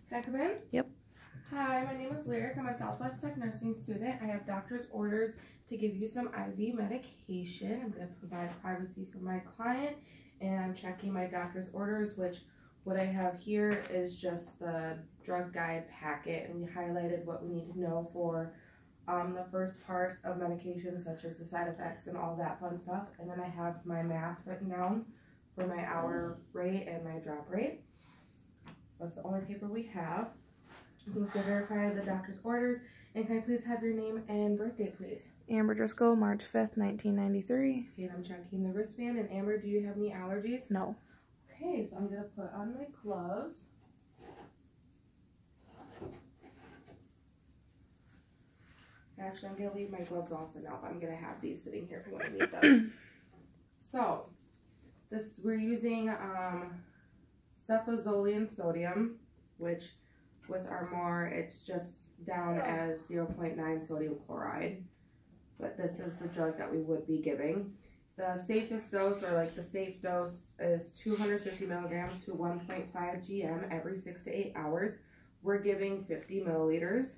Can I come in? Yep. Hi, my name is Lyric. I'm a Southwest Tech nursing student. I have doctor's orders to give you some IV medication. I'm going to provide privacy for my client, and I'm checking my doctor's orders, which what I have here is just the drug guide packet, and we highlighted what we need to know for the first part of medication, such as the side effects and all that fun stuff. And then I have my math written down for my hour rate and my drop rate. So that's the only paper we have. So let's go verify the doctor's orders. And can I please have your name and birth date, please? Amber Driscoll, March 5th, 1993. Okay, and I'm checking the wristband. And Amber, do you have any allergies? No. Okay, so I'm going to put on my gloves. Actually, I'm going to leave my gloves off for now, but I'm going to have these sitting here for when I need them. So, we're using cefazolin sodium, which with our MAR, it's just down as 0.9 sodium chloride. But this is the drug that we would be giving. The safest dose, or like the safe dose, is 250 milligrams to 1.5 GM every 6 to 8 hours. We're giving 50 milliliters.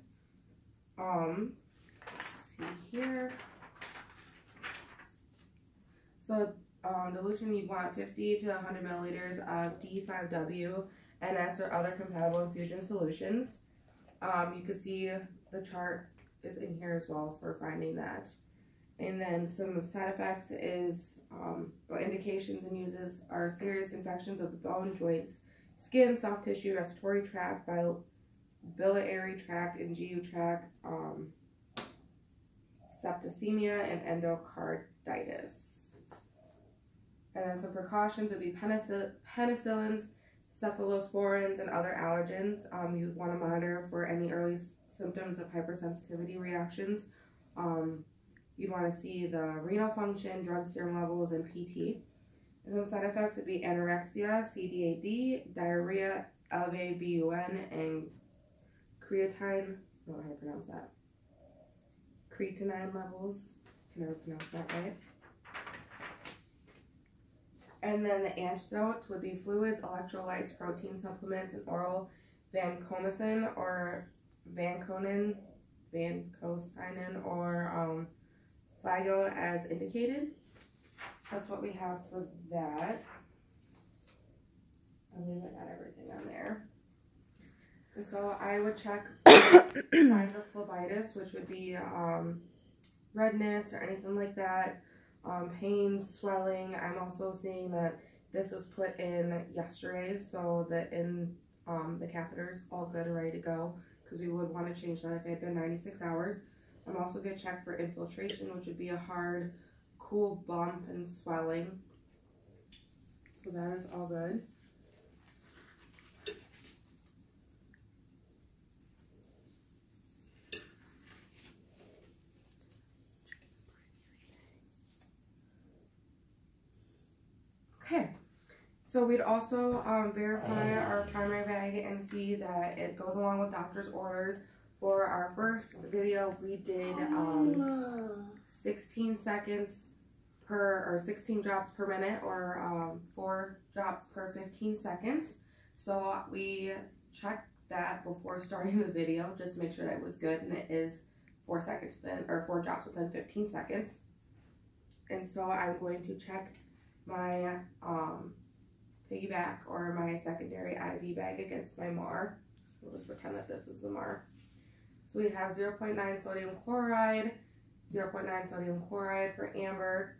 Let's see here. So dilution, you want 50 to 100 milliliters of D5W, NS, or other compatible infusion solutions. You can see the chart is in here as well for finding that. And then some of the side effects is, indications and uses are serious infections of the bone, joints, skin, soft tissue, respiratory tract, biliary tract, and GU tract, septicemia, and endocarditis. And then some precautions would be penicillins, cephalosporins, and other allergens. You want to monitor for any early symptoms of hypersensitivity reactions. You'd want to see the renal function, drug serum levels, and PT. And some side effects would be anorexia, CDAD, diarrhea, elevated BUN, and creatine, I don't know how to pronounce that. Creatinine levels. Can I pronounce that right? And then the antidote would be fluids, electrolytes, protein supplements, and oral vancomycin or vancomycin or Flagyl as indicated. That's what we have for that. I believe I got everything on there. And so I would check signs of phlebitis, which would be redness or anything like that. Pain, swelling. I'm also seeing that this was put in yesterday, so that in the catheter is all good and ready to go, because we would want to change that if it had been 96 hours. I'm also going to check for infiltration, which would be a hard, cool bump and swelling. So that is all good. Okay, so we'd also verify our primary bag and see that it goes along with doctor's orders. For our first video, we did 16 seconds or 16 drops per minute, or 4 drops per 15 seconds. So we checked that before starting the video just to make sure that it was good, and it is 4 seconds within, or 4 drops within 15 seconds. And so I'm going to check my piggyback or my secondary IV bag against my MAR. We'll just pretend that this is the MAR. So we have 0.9 sodium chloride, 0.9 sodium chloride for Amber.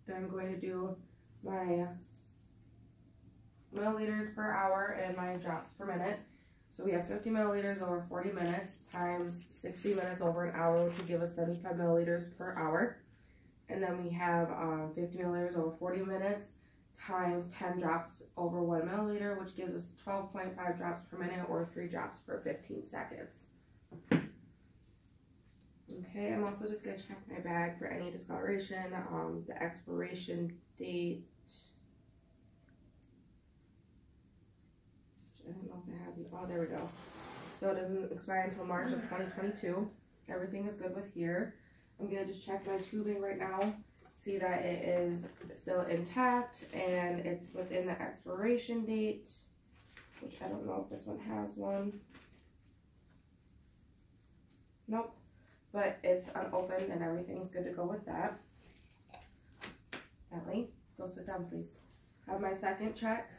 And I'm going to do my milliliters per hour and my drops per minute. So we have 50 milliliters over 40 minutes times 60 minutes over an hour, which would give us 75 milliliters per hour. And then we have 50 milliliters over 40 minutes times 10 drops over 1 milliliter, which gives us 12.5 drops per minute, or 3 drops per 15 seconds. Okay, I'm also just going to check my bag for any discoloration, the expiration date. I don't know if it has, oh, there we go. So it doesn't expire until March of 2022. Everything is good with here. I'm going to just check my tubing right now, see that it is still intact and it's within the expiration date. which I don't know if this one has one. Nope, but it's unopened and everything's good to go with that. Ellie, go sit down, please. I have my second check,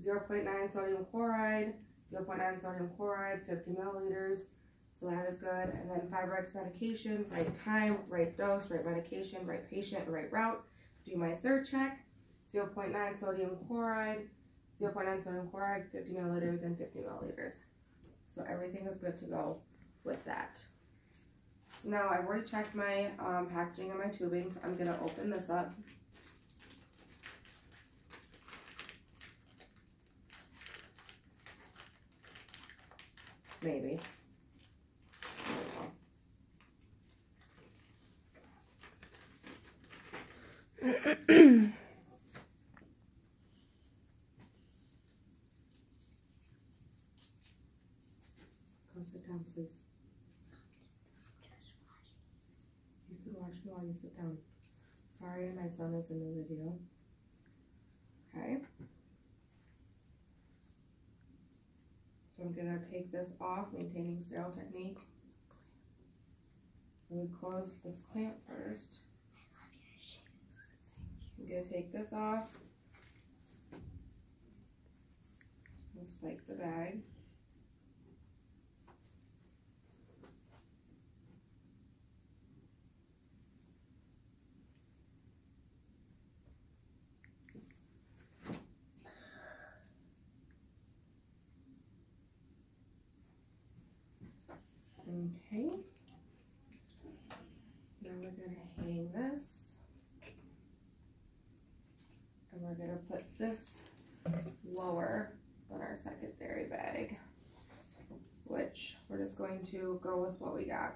0.9 sodium chloride, 0.9 sodium chloride, 50 milliliters. So that is good. And then Fibrex medication, right time, right dose, right medication, right patient, right route. Do my third check, 0.9 sodium chloride, 0.9 sodium chloride, 50 milliliters, and 50 milliliters. So everything is good to go with that. So now I've already checked my packaging and my tubing, so I'm gonna open this up. Maybe. Go sit down, please. You can watch me while you sit down. Sorry, my son is in the video. Okay. So I'm gonna take this off, maintaining sterile technique. I'm gonna close this clamp first. I'm gonna take this off. I'll spike the bag. Okay. Now we're gonna hang this. And we're gonna put this lower than our secondary bag, which we're just going to go with what we got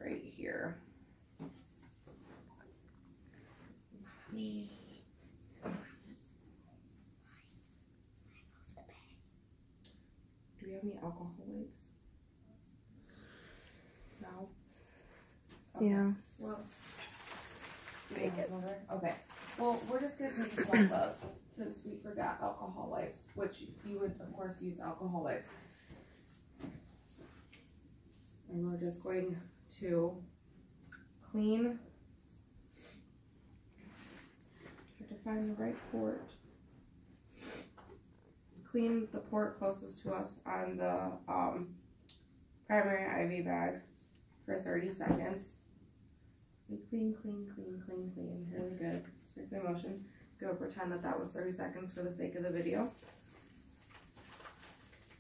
right here. Do we have any alcohol wipes? No? Okay. Yeah. Well, okay. Well, we're just going to take this one up since we forgot alcohol wipes, which you would, of course, use alcohol wipes. And we're just going to clean. Try to find the right port. Clean the port closest to us on the primary IV bag for 30 seconds. We clean, clean, clean, clean, clean. Really good. Circular motion. Go pretend that that was 30 seconds for the sake of the video.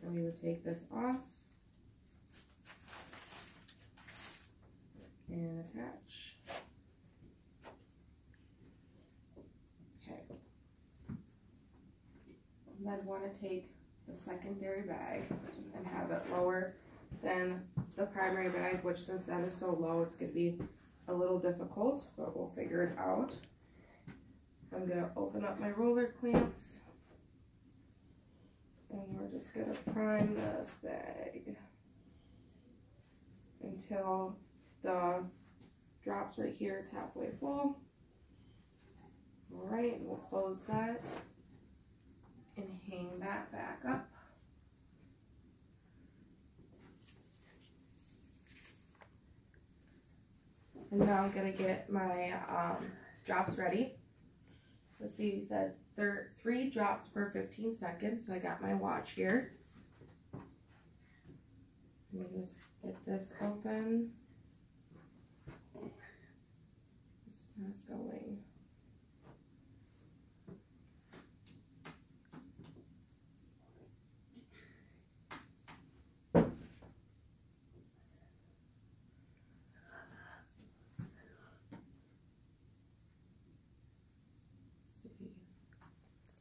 And we would take this off and attach. Okay. And then want to take the secondary bag and have it lower than the primary bag, which since that is so low, it's going to be a little difficult, but we'll figure it out. I'm going to open up my roller clamps and we're just going to prime this bag until the drops right here is halfway full. Alright, we'll close that and hang that back up. And now I'm gonna get my drops ready. Let's see, you said 3 drops per 15 seconds. So I got my watch here. Let me just get this open. It's not going.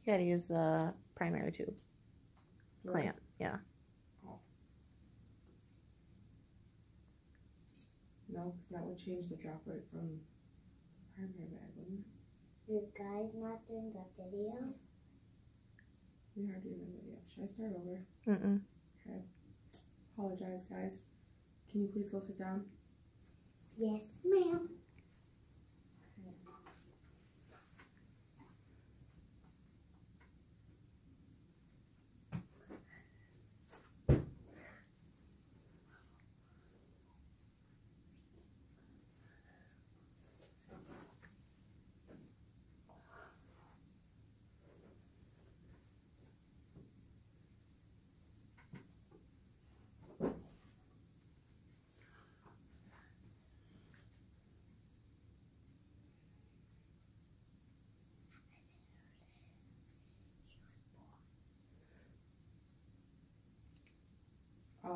You gotta use the primary tube clamp. Yeah. Oh. No, because that would change the drop rate from primary bag, wouldn't it? You guys not doing the video? We are doing the video. Should I start over? Mm-mm. Okay. Apologize, guys. Can you please go sit down? Yes, ma'am.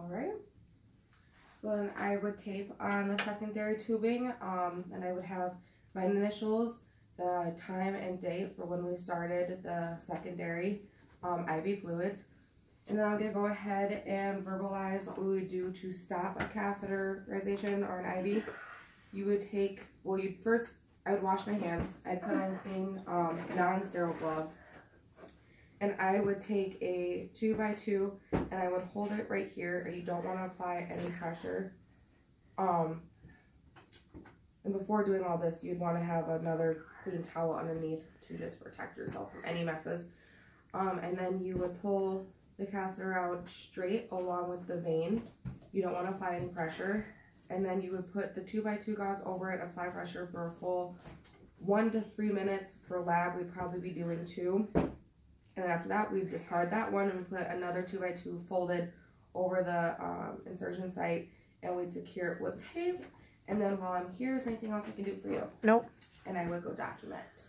Alright. So then I would tape on the secondary tubing, and I would have my initials, the time and date for when we started the secondary IV fluids. And then I'm going to go ahead and verbalize what we would do to stop a catheterization or an IV. You would take, well, I would wash my hands. I'd put on clean, non-sterile gloves. And I would take a 2x2 and I would hold it right here, and you don't want to apply any pressure. And before doing all this, you'd want to have another clean towel underneath to just protect yourself from any messes. And then you would pull the catheter out straight along with the vein. You don't want to apply any pressure. And then you would put the 2x2 gauze over it, apply pressure for a full 1 to 3 minutes. For lab, we'd probably be doing 2. And after that, we'd discard that one and we put another 2x2 folded over the insertion site, and we'd secure it with tape. And then while I'm here, is there anything else I can do for you? Nope. And I would go document.